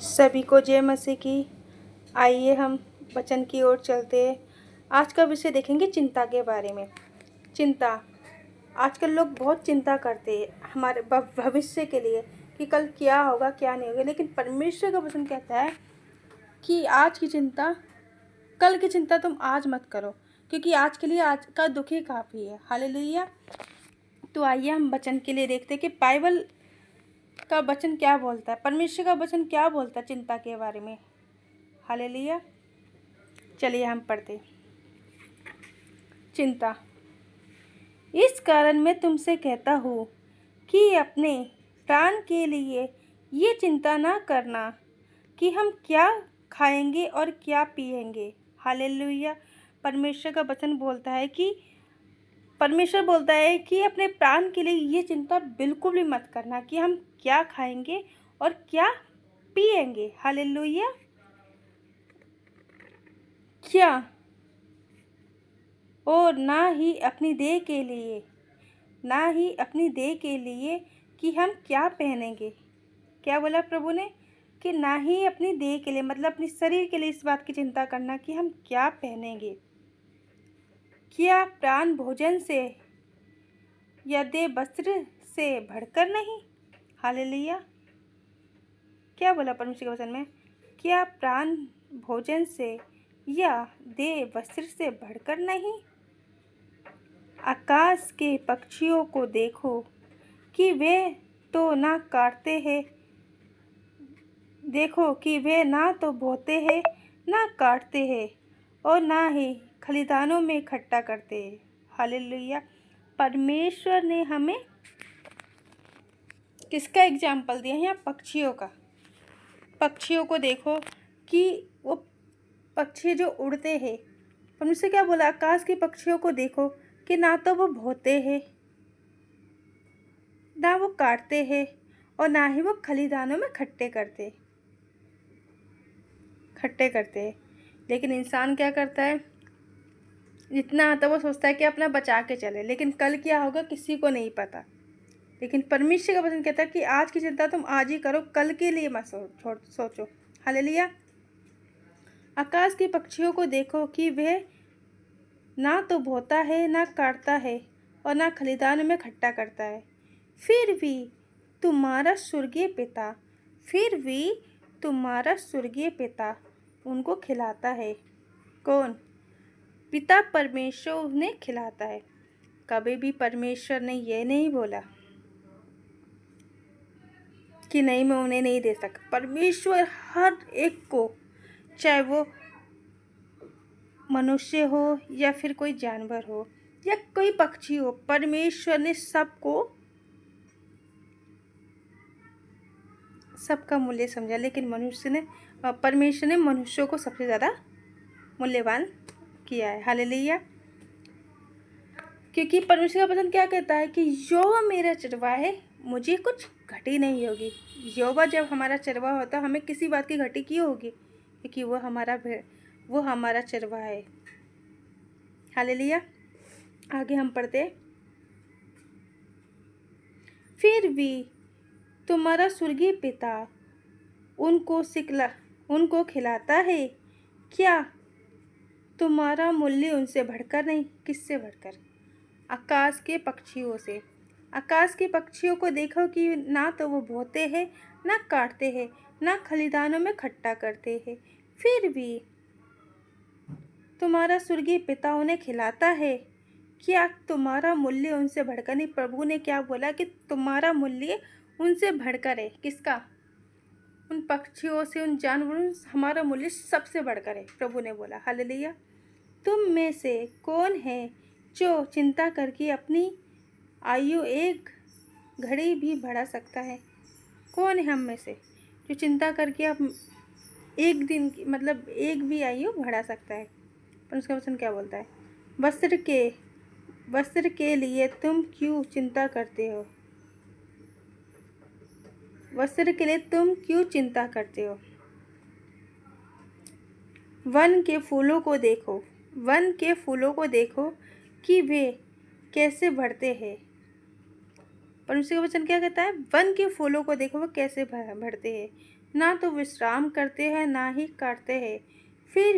सभी को जय मसीह की। आइए हम वचन की ओर चलते हैं। आज का विषय देखेंगे चिंता के बारे में। चिंता, आजकल लोग बहुत चिंता करते हैं हमारे भविष्य के लिए कि कल क्या होगा क्या नहीं होगा, लेकिन परमेश्वर का वचन कहता है कि आज की चिंता, कल की चिंता तुम आज मत करो, क्योंकि आज के लिए आज का दुख ही काफ़ी है। हालेलुया। तो आइए हम वचन के लिए देखते हैं कि बाइबल का वचन क्या बोलता है, परमेश्वर का वचन क्या बोलता है चिंता के बारे में। हालेलुया। चलिए हम पढ़ते। चिंता, इस कारण मैं तुमसे कहता हूँ कि अपने प्राण के लिए ये चिंता ना करना कि हम क्या खाएंगे और क्या पिएंगे। हालेलुया। परमेश्वर का वचन बोलता है कि परमेश्वर बोलता है कि अपने प्राण के लिए ये चिंता बिल्कुल भी मत करना कि हम क्या खाएंगे और क्या पिएंगे। हालेलुया। क्या, और ना ही अपनी देह के लिए, ना ही अपनी देह के लिए कि हम क्या पहनेंगे। क्या बोला प्रभु ने कि ना ही अपनी देह के लिए, मतलब अपने शरीर के लिए इस बात की चिंता करना कि हम क्या पहनेंगे। क्या प्राण भोजन से या देह वस्त्र से बढ़कर नहीं। हालेलुया। क्या बोला परमेश्वर के वचन में, क्या प्राण भोजन से या देह वस्त्र से बढ़कर नहीं। आकाश के पक्षियों को देखो कि वे तो ना काटते हैं, देखो कि वे ना तो बोते हैं, ना काटते हैं, और ना ही खलिदानों में इकट्ठा करते हैं। हालेलुया। परमेश्वर ने हमें किसका एग्जाम्पल दिया है यहाँ, पक्षियों का। पक्षियों को देखो कि वो पक्षी जो उड़ते हैं, परमेश्वर क्या बोला, आकाश के पक्षियों को देखो कि ना तो वो बोते हैं, ना वो काटते हैं, और ना ही वो खलिदानों में खट्टे करते हैं। लेकिन इंसान क्या करता है, जितना आता वो सोचता है कि अपना बचा के चले, लेकिन कल क्या होगा किसी को नहीं पता। लेकिन परमेश्वर का वचन कहता है कि आज की चिंता तुम आज ही करो, कल के लिए मत सोचो। हालेलुया। आकाश के पक्षियों को देखो कि वह ना तो बोता है, ना काटता है, और ना खलिदान में इकट्ठा करता है, फिर भी तुम्हारा स्वर्गीय पिता उनको खिलाता है। कौन? पिता परमेश्वर उन्हें खिलाता है। कभी भी परमेश्वर ने यह नहीं बोला कि नहीं मैं उन्हें नहीं दे सकता। परमेश्वर हर एक को, चाहे वो मनुष्य हो या फिर कोई जानवर हो या कोई पक्षी हो, परमेश्वर ने सबका मूल्य समझा। लेकिन परमेश्वर ने मनुष्यों को सबसे ज़्यादा मूल्यवान किया है। हालेलुया। क्योंकि परमेश्वर का वचन क्या कहता है कि यहोवा मेरा चरवाहा है, मुझे कुछ घटी नहीं होगी। यहोवा जब हमारा चरवाहा होता, हमें किसी बात की घटी क्यों होगी, क्योंकि वो हमारा चरवाहा है। हालेलुया। आगे हम पढ़ते, फिर भी तुम्हारा स्वर्गीय पिता उनको खिलाता है। क्या तुम्हारा मूल्य उनसे बढ़कर नहीं? किससे बढ़कर? आकाश के पक्षियों से। आकाश के पक्षियों को देखो कि ना तो वो बोते हैं, ना काटते हैं, ना खलिदानों में इकट्ठा करते हैं, फिर भी तुम्हारा स्वर्गीय पिता उन्हें खिलाता है। क्या तुम्हारा मूल्य उनसे बढ़कर नहीं? प्रभु ने क्या बोला कि तुम्हारा मूल्य उनसे बढ़कर है। किसका? उन पक्षियों से, उन जानवरों से हमारा मूल्य सबसे बढ़कर है, प्रभु ने बोला। हालेलुया। तुम में से कौन है जो चिंता करके अपनी आयु एक घड़ी भी बढ़ा सकता है? कौन है हम में से जो चिंता करके अब एक दिन की, मतलब एक भी आयु बढ़ा सकता है? पर उसका वचन क्या बोलता है, वस्त्र के लिए तुम क्यों चिंता करते हो? वस्त्र के लिए तुम क्यों चिंता करते हो? वन के फूलों को देखो कि वे कैसे बढ़ते हैं। परमेश्वर का वचन क्या कहता है, वन के फूलों को देखो वो कैसे बढ़ते हैं, ना तो विश्राम करते हैं ना ही काटते हैं। फिर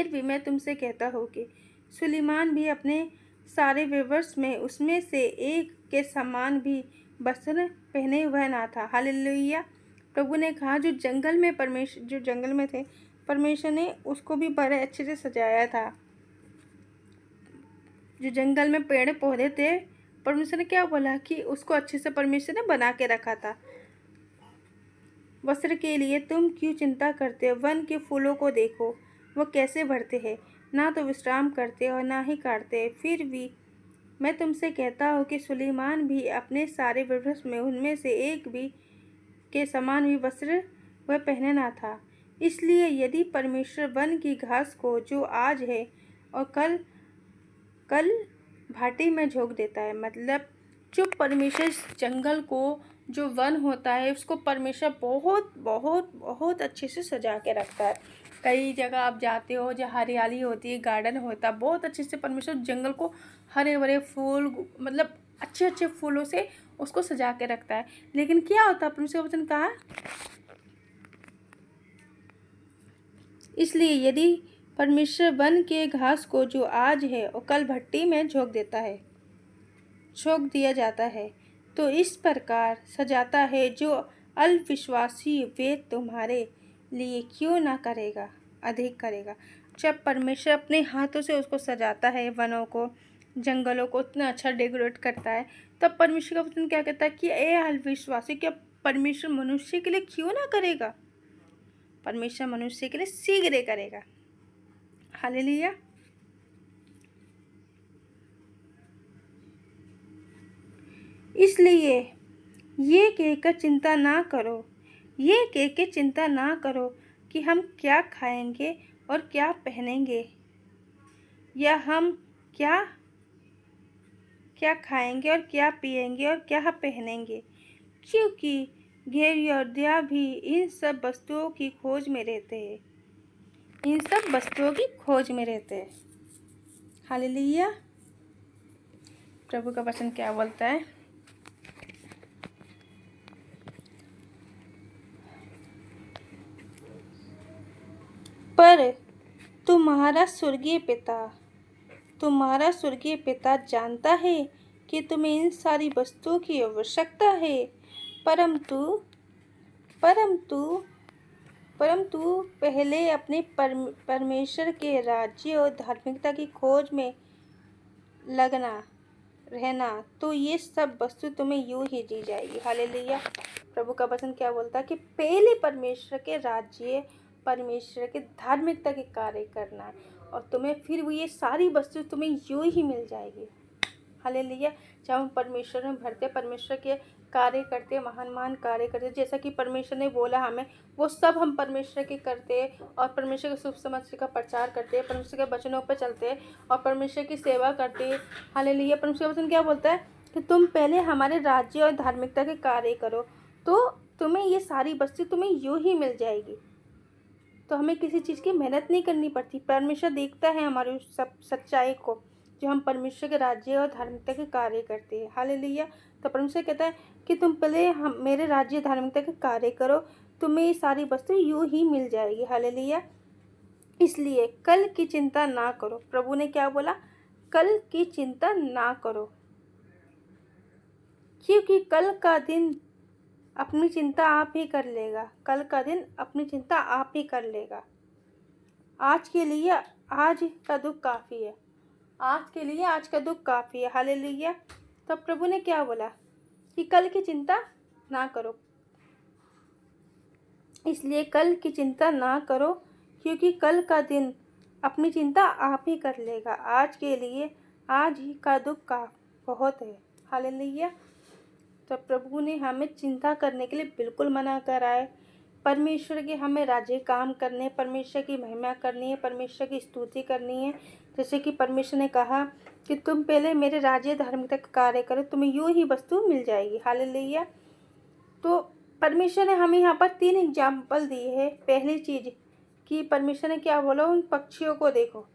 भी मैं तुमसे कहता हूँ कि सुलेमान भी अपने सारे विवश में उसमें से एक के समान भी वस्त्र पहने हुए ना था। हालेलुया। प्रभु ने कहा जो जंगल में थे, परमेश्वर ने उसको भी बड़े अच्छे से सजाया था। जो जंगल में पेड़ पौधे थे, परमेश्वर ने क्या बोला कि उसको अच्छे से परमेश्वर ने बना के रखा था। वस्त्र के लिए तुम क्यों चिंता करते हो? वन के फूलों को देखो, वो कैसे बढ़ते हैं, ना तो विश्राम करते और ना ही काटते। फिर भी मैं तुमसे कहता हूँ कि सुलेमान भी अपने सारे वस्त्र में उनमें से एक भी के समान भी वस्त्र वह पहने ना था। इसलिए यदि परमेश्वर वन की घास को जो आज है और कल कल भाटी में झोंक देता है, मतलब जो परमेश्वर जंगल को, जो वन होता है, उसको परमेश्वर बहुत बहुत बहुत अच्छे से सजा के रखता है। कई जगह आप जाते हो जहाँ हरियाली होती है, गार्डन होता है, बहुत अच्छे से परमेश्वर जंगल को हरे भरे फूल, मतलब अच्छे अच्छे फूलों से उसको सजा के रखता है। लेकिन क्या होता है, परमेश्वर वचन कहा, इसलिए यदि परमेश्वर वन के घास को जो आज है और कल भट्टी में झोंक दिया जाता है, तो इस प्रकार सजाता है जो अल्पविश्वासी वे तुम्हारे लिए क्यों ना करेगा, अधिक करेगा। जब परमेश्वर अपने हाथों से उसको सजाता है, वनों को, जंगलों को इतना अच्छा डेकोरेट करता है, तब परमेश्वर का वचन क्या कहता है कि ए अल्पविश्वासी, क्या परमेश्वर मनुष्य के लिए क्यों ना करेगा? परमेश्वर मनुष्य के लिए शीघ्र करेगा। हालेलुया। इसलिए ये कहकर चिंता ना करो कि हम क्या खाएंगे और क्या पहनेंगे, या हम क्या खाएंगे और क्या पिएंगे और क्या पहनेंगे, क्योंकि घेरियोद्या भी इन सब वस्तुओं की खोज में रहते हैं। हालेलुया। प्रभु का वचन क्या बोलता है? पर तुम्हारा स्वर्गीय पिता जानता है कि तुम्हें इन सारी वस्तुओं की आवश्यकता है। परंतु पहले अपने परमेश्वर के राज्य और धार्मिकता की खोज में रहना, तो ये सब वस्तु तुम्हें यूं ही दी जाएगी। हालेलुया। प्रभु का वचन क्या बोलता है कि पहले परमेश्वर के राज्य, परमेश्वर के धार्मिकता के कार्य करना है, और तुम्हें फिर वो ये सारी वस्तु तुम्हें यूं ही मिल जाएगी। हालेलुया। जब हम परमेश्वर में भरते, परमेश्वर के कार्य करते, महान कार्य करते, जैसा कि परमेश्वर ने बोला हमें, वो सब हम परमेश्वर के करते और परमेश्वर के शुभ समाचार का प्रचार करते, परमेश्वर के वचनों पर चलते और परमेश्वर की सेवा करते। हालेलुया। परमेश्वर का वचन क्या बोलता है कि तुम पहले हमारे राज्य और धार्मिकता के कार्य करो, तो तुम्हें ये सारी वस्तु तुम्हें यूं ही मिल जाएगी। तो हमें किसी चीज़ की मेहनत नहीं करनी पड़ती। परमेश्वर देखता है हमारी सब सच्चाई को, जो हम परमेश्वर के राज्य और धार्मिकता के कार्य करते हैं। हालेलुया। तो परमेश्वर कहता है कि तुम पहले हम मेरे राज्य धार्मिकता के कार्य करो, तुम्हें ये सारी वस्तु यूं ही मिल जाएगी। हालेलुया। इसलिए कल की चिंता ना करो। प्रभु ने क्या बोला? कल की चिंता ना करो, क्योंकि कल का दिन अपनी चिंता आप ही कर लेगा। कल का दिन अपनी चिंता आप ही कर लेगा। आज के लिए आज का दुख काफ़ी है। हालेलुया। तो प्रभु ने क्या बोला कि कल की चिंता ना करो। इसलिए कल की चिंता ना करो, क्योंकि कल का दिन अपनी चिंता आप ही कर लेगा। आज के लिए आज ही का दुख का बहुत है। हालेलुया। तो प्रभु ने हमें चिंता करने के लिए बिल्कुल मना करा है। परमेश्वर के हमें राज्य काम करने, परमेश्वर की महिमा करनी है, परमेश्वर की स्तुति करनी है। जैसे कि परमेश्वर ने कहा कि तुम पहले मेरे राज्य धार्मिकता का कार्य करो, तुम्हें यूं ही वस्तु मिल जाएगी। हालेलुया। तो परमेश्वर ने हमें यहाँ पर 3 एग्जाम्पल दिए हैं। पहली चीज़ कि परमेश्वर ने क्या बोला, उन पक्षियों को देखो।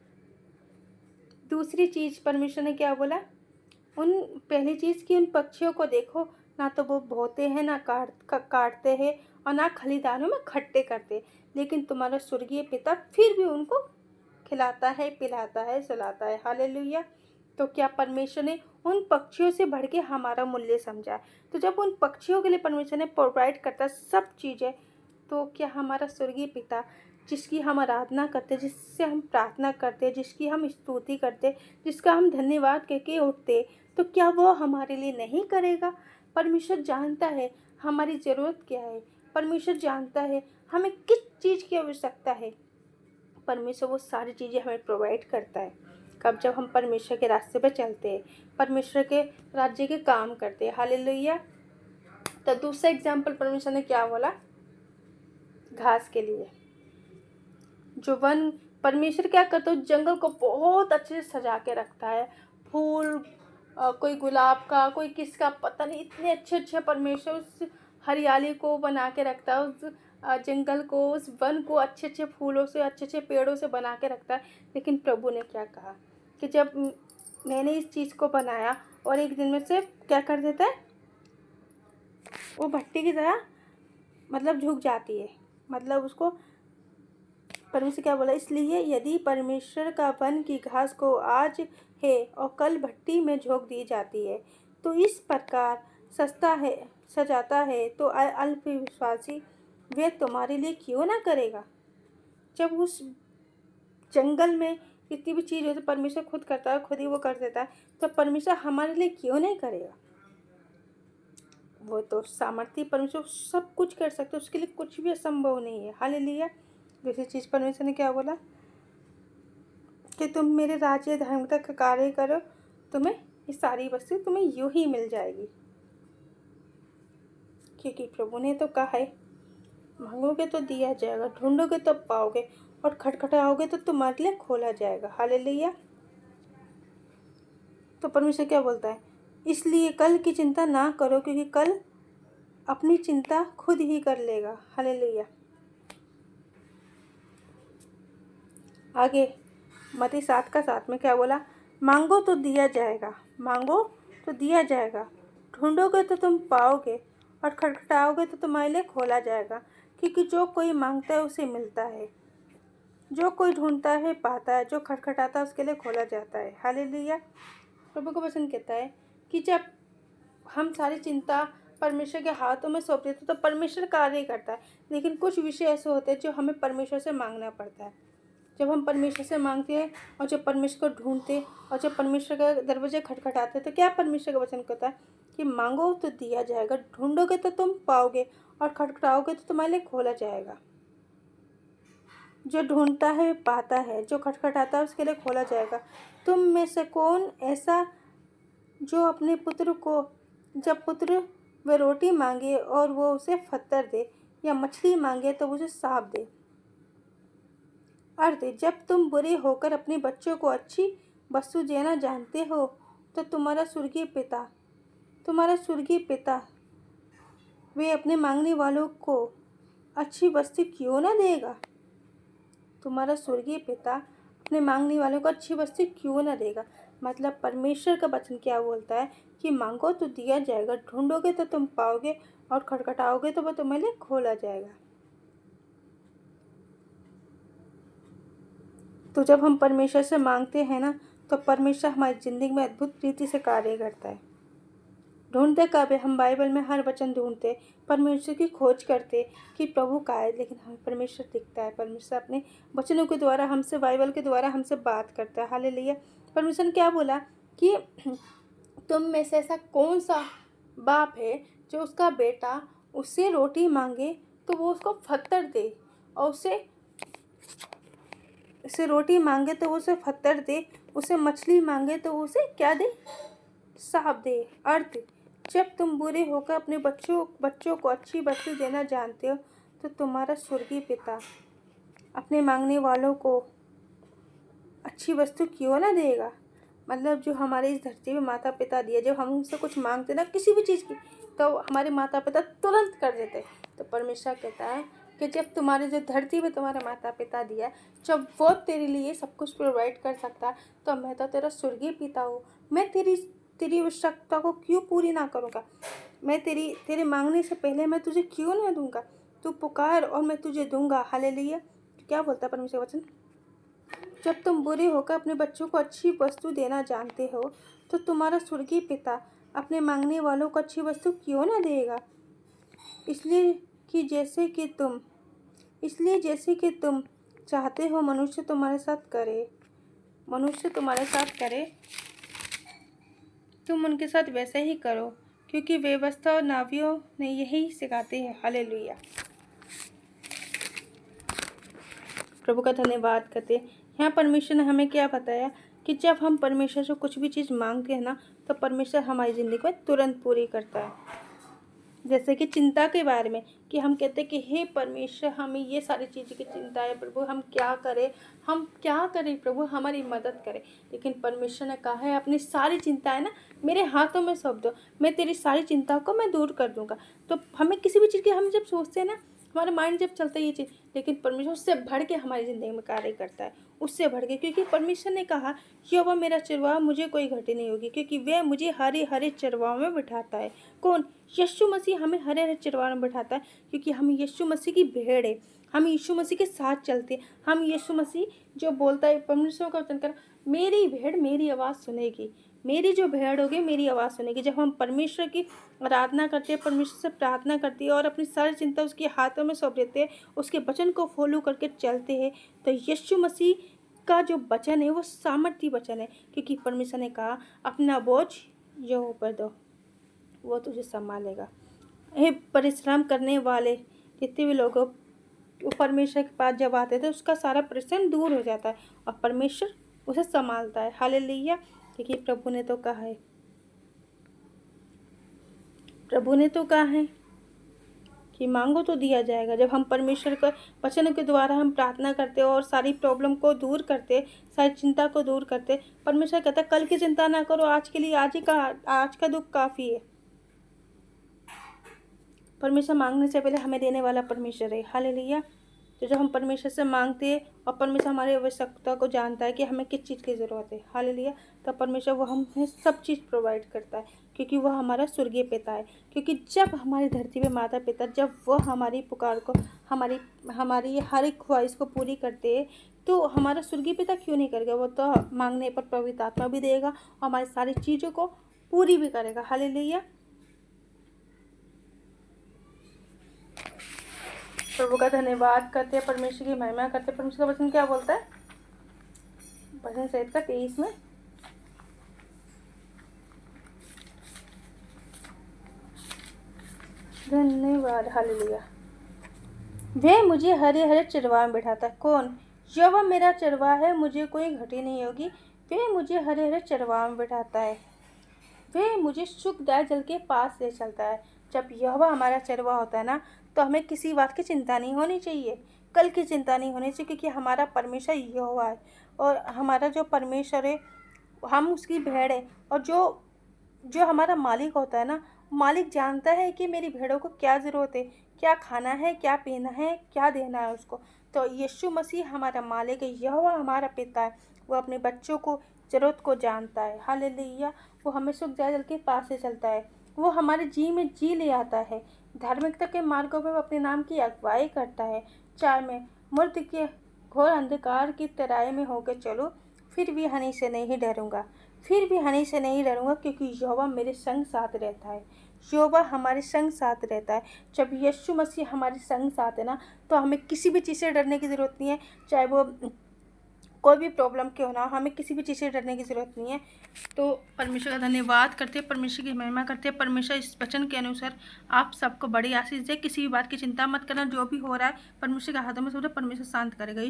दूसरी चीज़ परमेश्वर ने क्या बोला, पहली चीज़ कि उन पक्षियों को देखो ना तो वो बोते हैं, ना काटते हैं, और ना खलिदानों में खट्टे करते, लेकिन तुम्हारा स्वर्गीय पिता फिर भी उनको खिलाता है, पिलाता है, सुलाता है। हालेलुया। तो क्या परमेश्वर ने उन पक्षियों से बढ़ के हमारा मूल्य समझा है? तो जब उन पक्षियों के लिए परमेश्वर ने प्रोवाइड करता है सब चीज़ें, तो क्या हमारा स्वर्गीय पिता, जिसकी हम आराधना करते, जिससे हम प्रार्थना करते, जिसकी हम स्तुति करते, जिसका हम धन्यवाद कह के उठते, तो क्या वो हमारे लिए नहीं करेगा? परमेश्वर जानता है हमारी ज़रूरत क्या है। परमेश्वर जानता है हमें किस चीज़ की आवश्यकता है। परमेश्वर वो सारी चीज़ें हमें प्रोवाइड करता है। कब? जब हम परमेश्वर के रास्ते पे चलते हैं, परमेश्वर के राज्य के काम करते हैं। हालेलुया। तो दूसरा एग्जाम्पल परमेश्वर ने क्या बोला? घास के लिए। जो वन, परमेश्वर क्या करता है, जंगल को बहुत अच्छे से सजा के रखता है। फूल, कोई गुलाब का, कोई किसका, पता नहीं, इतने अच्छे अच्छे परमेश्वर उस हरियाली को बना के रखता है, उस जंगल को, उस वन को अच्छे अच्छे फूलों से, अच्छे अच्छे पेड़ों से बना के रखता है। लेकिन प्रभु ने क्या कहा कि जब मैंने इस चीज़ को बनाया और एक दिन में से क्या कर देता है, वो भट्टी की तरह मतलब झुक जाती है। मतलब उसको परमेश्वर क्या बोला? इसलिए यदि परमेश्वर का वन की घास को आज है और कल भट्टी में झोंक दी जाती है, तो इस प्रकार सस्ता है सजाता है, तो अल्प विश्वासी वे तुम्हारे लिए क्यों ना करेगा? जब उस जंगल में इतनी भी चीज़ होती, परमेश्वर खुद करता है, खुद ही वो कर देता है, तो परमेश्वर हमारे लिए क्यों नहीं करेगा? वो तो सामर्थ्य परमेश्वर सब कुछ कर सकते, उसके लिए कुछ भी असंभव नहीं है। हालेलुया। दूसरी चीज़ परमेश्वर ने क्या बोला कि तुम मेरे राज्य धार्मिकता का कार्य करो, तुम्हें ये सारी वस्तु तुम्हें यूं ही मिल जाएगी। क्योंकि प्रभु ने तो कहा है, मांगोगे तो दिया जाएगा, ढूंढोगे तो पाओगे, और खटखटाओगे तो तुम्हारे लिए खोला जाएगा। हालेलुया। तो परमेश्वर क्या बोलता है? इसलिए कल की चिंता ना करो, क्योंकि कल अपनी चिंता खुद ही कर लेगा। हालेलुया। आगे मत्ती 7:7 में क्या बोला? मांगो तो दिया जाएगा, मांगो तो दिया जाएगा, ढूंढोगे तो तुम पाओगे, और खटखटाओगे तो तुम्हारे लिए खोला जाएगा। क्योंकि जो कोई मांगता है उसे मिलता है, जो कोई ढूंढता है पाता है, जो खटखटाता है उसके लिए खोला जाता है। हालेलुया। प्रभु का वचन कहता है कि जब हम सारी चिंता परमेश्वर के हाथों में सौंप देते तो परमेश्वर कार्य करता है। लेकिन कुछ विषय ऐसे होते हैं जो हमें परमेश्वर से मांगना पड़ता है। जब हम परमेश्वर से मांगते हैं और जब परमेश्वर को ढूंढते और जब परमेश्वर का दरवाजे खटखटाते, तो क्या परमेश्वर का वचन कहता है कि मांगो तो दिया जाएगा, ढूंढोगे तो तुम पाओगे, और खटखटाओगे तो तुम्हारे लिए खोला जाएगा। जो ढूंढता है पाता है, जो खटखटाता है उसके लिए खोला जाएगा। तुम में से कौन ऐसा जो अपने पुत्र को, जब पुत्र वह रोटी मांगे और वो उसे पत्थर दे, या मछली मांगे तो उसे सांप दे? अर्थ, जब तुम बुरे होकर अपने बच्चों को अच्छी वस्तु देना जानते हो, तो तुम्हारा स्वर्गीय पिता वे अपने मांगने वालों को अच्छी वस्तु क्यों ना देगा? तुम्हारा स्वर्गीय पिता अपने मांगने वालों को अच्छी वस्तु क्यों ना देगा? मतलब परमेश्वर का वचन क्या बोलता है कि मांगो तो दिया जाएगा, ढूंढोगे तो तुम पाओगे, और खटखटाओगे तो वह तुम्हारे लिए खोला जाएगा। तो जब हम परमेश्वर से मांगते हैं ना, तो परमेश्वर हमारी ज़िंदगी में अद्भुत रीति से कार्य करता है। ढूंढते कब है? हम बाइबल में हर वचन ढूंढते, परमेश्वर की खोज करते कि प्रभु का है, लेकिन हमें परमेश्वर दिखता है। परमेश्वर अपने वचनों के द्वारा हमसे, बाइबल के द्वारा हमसे बात करता है। हालेलुया। परमेश्वर ने क्या बोला कि तुम में से ऐसा कौन सा बाप है जो उसका बेटा उससे रोटी मांगे तो वो उसको पत्थर दे, और उसे रोटी मांगे तो वो उसे पत्थर दे, उसे मछली मांगे तो उसे क्या दे? सांप दे। अर्थ, जब तुम बुरे होकर अपने बच्चों को अच्छी वस्तु देना जानते हो, तो तुम्हारा स्वर्गीय पिता अपने मांगने वालों को अच्छी वस्तु क्यों ना देगा? मतलब जो हमारे इस धरती में माता पिता दिए, जब हम उनसे कुछ मांगते ना किसी भी चीज़ की, तो हमारे माता पिता तुरंत कर देते। तो परमेश्वर कहता है कि जब तुम्हारे जो धरती में तुम्हारे माता पिता दिया, जब वो तेरे लिए सब कुछ प्रोवाइड कर सकता है, तो मैं तो तेरा स्वर्गीय पिता हूँ, मैं तेरी आवश्यकता को क्यों पूरी ना करूँगा? मैं तेरे मांगने से पहले मैं तुझे क्यों ना दूंगा? तू पुकार और मैं तुझे दूंगा। हालेलुया। क्या बोलता है परमेश्वर वचन? जब तुम बुरे होकर अपने बच्चों को अच्छी वस्तु देना जानते हो, तो तुम्हारा स्वर्गीय पिता अपने मांगने वालों को अच्छी वस्तु क्यों ना देगा? इसलिए कि जैसे कि तुम चाहते हो मनुष्य तुम्हारे साथ करे, तुम उनके साथ वैसे ही करो, क्योंकि व्यवस्था और नावियों ने यही सिखाते हैं। हालेलुया। प्रभु का धन्यवाद करते हैं। यहाँ परमेश्वर ने हमें क्या बताया कि जब हम परमेश्वर से कुछ भी चीज़ मांगते हैं ना, तो परमेश्वर हमारी ज़िंदगी में तुरंत पूरी करता है। जैसे कि चिंता के बारे में कि हम कहते हैं कि हे परमेश्वर, हमें ये सारी चीज़ की चिंता है प्रभु, हम क्या करें प्रभु, हमारी मदद करें। लेकिन परमेश्वर ने कहा है अपनी सारी चिंताएं ना मेरे हाथों में सौंप दो, मैं तेरी सारी चिंताओं को मैं दूर कर दूंगा। तो हमें किसी भी चीज़ की, हम जब सोचते हैं ना, हमारा माइंड जब चलता है ये चीज़, लेकिन परमेश्वर उससे बढ़ के हमारी ज़िंदगी में कार्य करता है, उससे बढ़ के। क्योंकि परमेश्वर ने कहा यहोवा मेरा चरवाहा, मुझे कोई घटी नहीं होगी, क्योंकि वह मुझे हरे हरे चरवाहों में बिठाता है। कौन? यीशु मसीह हमें हरे हरे चरवाहों में बिठाता है, क्योंकि हम यीशु मसीह की भेड़ है। हम यीशु मसीह के साथ चलते हैं। हम यीशु मसीह जो बोलता है, परमेश्वर का वचन कर, मेरी भेड़ मेरी आवाज़ सुनेगी, मेरी जो भेड़ होगी मेरी आवाज़ सुनेगी। जब हम परमेश्वर की आराधना करते हैं, परमेश्वर से प्रार्थना करते हैं और अपनी सारी चिंता उसके हाथों में सौंप देते हैं, उसके वचन को फॉलो करके चलते हैं, तो यीशु मसीह का जो वचन है वो सामर्थी वचन है। क्योंकि परमेश्वर ने कहा अपना बोझ यहोवा पर दो, वो तुझे संभालेगा। हे परिश्रम करने वाले जितने भी लोग वो परमेश्वर के पास जब आते थे, उसका सारा परिश्रम दूर हो जाता है और परमेश्वर उसे संभालता है। हालेलुया। क्योंकि प्रभु ने तो कहा है कि मांगो तो दिया जाएगा। जब हम परमेश्वर का वचन के द्वारा हम प्रार्थना करते और सारी प्रॉब्लम को दूर करते, सारी चिंता को दूर करते, परमेश्वर कहता है कल की चिंता ना करो, आज के लिए आज का दुख काफ़ी है। परमेश्वर मांगने से पहले हमें देने वाला परमेश्वर है। हालेलुया। तो जब हम परमेश्वर से मांगते हैं और परमेश्वर हमारी आवश्यकता को जानता है कि हमें किस चीज़ की ज़रूरत है, हालेलुया, तो परमेश्वर वो हमें सब चीज़ प्रोवाइड करता है, क्योंकि वह हमारा स्वर्गीय पिता है। क्योंकि जब हमारी धरती पे माता पिता, जब वह हमारी पुकार को, हमारी हर एक ख्वाहिश को पूरी करते हैं, तो हमारा स्वर्गीय पिता क्यों नहीं करेगा? वो तो मांगने पर पवित्र आत्मा भी देगा और हमारी सारी चीज़ों को पूरी भी करेगा। हालेलुया। प्रभु का धन्यवाद करते हैं, परमेश्वर की महिमा करते हैं। परमेश्वर का वचन क्या बोलता है? भजन संहिता 23 में, धन्यवाद। हालेलुया। वे मुझे हरे हरे चरवाहे में बिठाता है। कौन? यहोवा मेरा चरवाहा है, मुझे कोई घटी नहीं होगी। वे मुझे हरे हरे चरवाहे में बिठाता है, वे मुझे सुखदायी जल के पास ले चलता है। जब यहोवा हमारा चरवाहा होता है ना, तो हमें किसी बात की चिंता नहीं होनी चाहिए, कल की चिंता नहीं होनी चाहिए, क्योंकि हमारा परमेश्वर यहोवा है और हमारा जो परमेश्वर है, हम उसकी भेड़ है। और जो हमारा मालिक होता है ना, मालिक जानता है कि मेरी भेड़ों को क्या ज़रूरत है, क्या खाना है, क्या पीना है, क्या देना है उसको। तो यीशु मसीह हमारा मालिक है, यहोवा हमारा पिता है, वो अपने बच्चों को ज़रूरत को जानता है। हालेलुया। वो हमें सुखदायी जल के पास से चलता है, वो हमारे जी में जी ले आता है, धार्मिकता के मार्गों पर अपने नाम की अगुवाई करता है। चाहे मैं मृत्यु के घोर अंधकार की तराई में होकर चलूँ, फिर भी हानि से नहीं डरूंगा, क्योंकि यहोवा मेरे संग साथ रहता है। यहोवा हमारे संग साथ रहता है। जब यीशु मसीह हमारे संग साथ है ना, तो हमें किसी भी चीज़ से डरने की ज़रूरत नहीं है। चाहे वो कोई भी प्रॉब्लम क्यों ना, हमें किसी भी चीज़ से डरने की ज़रूरत नहीं है। तो परमेश्वर का धन्यवाद करते हैं, परमेश्वर की महिमा करते हैं। परमेश्वर इस वचन के अनुसार आप सबको बड़ी आशीष दे। किसी भी बात की चिंता मत करना, जो भी हो रहा है परमेश्वर के हाथों में सब परमेश्वर शांत करेगा।